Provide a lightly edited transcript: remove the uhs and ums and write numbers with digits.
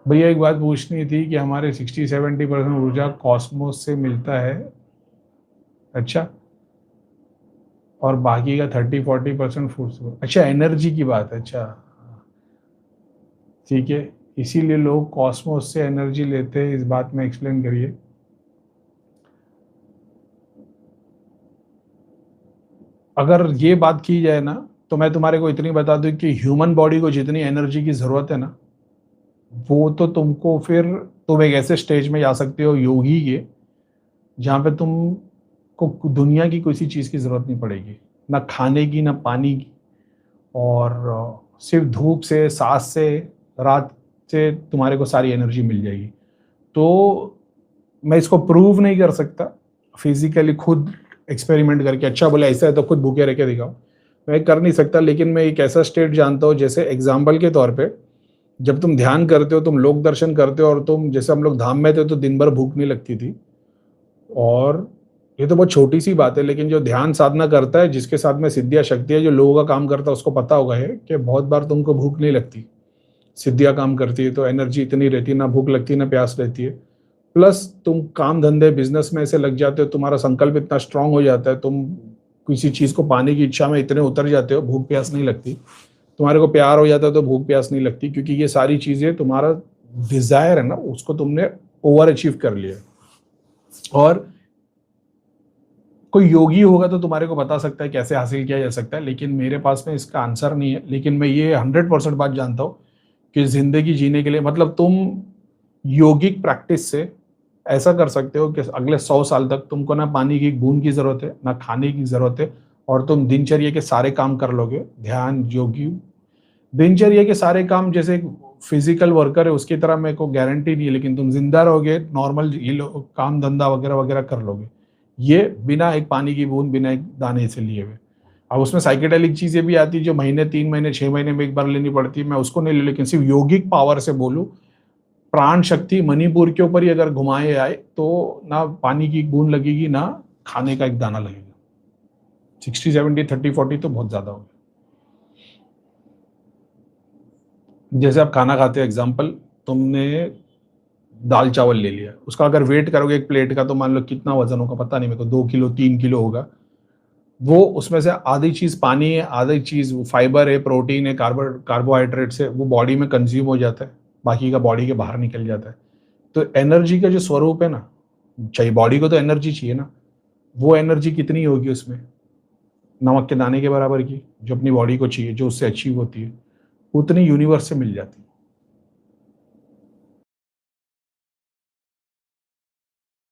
भैया एक बात पूछनी थी कि हमारे 60-70% ऊर्जा कॉस्मोस से मिलता है। अच्छा। और बाकी का 30-40% फूड से। अच्छा, एनर्जी की बात है। अच्छा, ठीक है। इसीलिए लोग कॉस्मोस से एनर्जी लेते हैं, इस बात में एक्सप्लेन करिए। अगर ये बात की जाए ना, तो मैं तुम्हारे को इतनी बता दूं कि ह्यूमन बॉडी को जितनी एनर्जी की जरूरत है ना, वो तो तुमको फिर तुम एक ऐसे स्टेज में जा सकते हो योगी के, जहाँ पे तुम को दुनिया की किसी चीज़ की ज़रूरत नहीं पड़ेगी, ना खाने की ना पानी की। और सिर्फ धूप से, सांस से, रात से तुम्हारे को सारी एनर्जी मिल जाएगी। तो मैं इसको प्रूव नहीं कर सकता फिजिकली खुद एक्सपेरिमेंट करके, अच्छा बोले ऐसा है तो खुद भूखे रह के दिखाओ, मैं कर नहीं सकता। लेकिन मैं एक ऐसा स्टेट जानता हूँ, जैसे एग्जाम्पल के तौर पे, जब तुम ध्यान करते हो, तुम लोक दर्शन करते हो, और तुम जैसे हम लोग धाम में थे तो दिन भर भूख नहीं लगती थी। और ये तो बहुत छोटी सी बात है, लेकिन जो ध्यान साधना करता है, जिसके साथ में सिद्धियाँ शक्ति है, जो लोगों का काम करता है, उसको पता होगा है कि बहुत बार तुमको भूख नहीं लगती। सिद्धियाँ काम करती है तो एनर्जी इतनी रहती है, ना भूख लगती ना प्यास रहती है। प्लस तुम काम धंधे बिजनेस में ऐसे लग जाते हो, तुम्हारा संकल्प इतना स्ट्रांग हो जाता है, तुम किसी चीज को पाने की इच्छा में इतने उतर जाते हो, भूख प्यास नहीं लगती। तुम्हारे को प्यार हो जाता है तो भूख प्यास नहीं लगती, क्योंकि ये सारी चीजें तुम्हारा डिजायर है ना, उसको तुमने ओवर अचीव कर लिया। और कोई योगी होगा तो तुम्हारे को बता सकता है कैसे हासिल किया जा सकता है, लेकिन मेरे पास में इसका आंसर नहीं है। लेकिन मैं ये 100% बात जानता हूँ कि जिंदगी जीने के लिए, मतलब तुम योगिक प्रैक्टिस से ऐसा कर सकते हो कि अगले 100 साल तक तुमको ना पानी की बूंद की जरूरत है, ना खाने की जरूरत है, और तुम दिनचर्या के सारे काम कर लोगे। ध्यान, योगी, दिनचर्या के सारे काम जैसे फिजिकल वर्कर है उसकी तरह मेरे को गारंटी नहीं है, लेकिन तुम जिंदा रहोगे, नॉर्मल ये काम धंधा वगैरह वगैरह कर लोगे, ये बिना एक पानी की बूंद, बिना एक दाने से लिए हुए। अब उसमें साइकेडेलिक चीजें भी आती है जो महीने, 3 महीने, 6 महीने में एक बार लेनी पड़ती है, मैं उसको नहीं ले, लेकिन सिर्फ योगिक पावर से बोलूं, प्राण शक्ति मणिपुर के ऊपर ही अगर घुमाए आए तो ना पानी की बूंद लगेगी, ना खाने का एक दाना लगेगा। 60-70, 30-40 तो बहुत ज्यादा हो गया। जैसे आप खाना खाते हो, एग्जाम्पल, तुमने दाल चावल ले लिया, उसका अगर वेट करोगे एक प्लेट का, तो मान लो कितना वजन होगा पता नहीं मेरे को, 2 किलो 3 किलो होगा। वो उसमें से आधी चीज पानी है, आधी चीज फाइबर है, प्रोटीन है, कार्बोहाइड्रेट्स है, वो बॉडी में कंज्यूम हो जाता है, बाकी का बॉडी के बाहर निकल जाता है। तो एनर्जी का जो स्वरूप है ना, चाहिए बॉडी को तो एनर्जी चाहिए ना, वो एनर्जी कितनी होगी उसमें, नमक के दाने के बराबर की, जो अपनी बॉडी को चाहिए, जो उससे अचीव होती है, उतनी यूनिवर्स से मिल जाती है।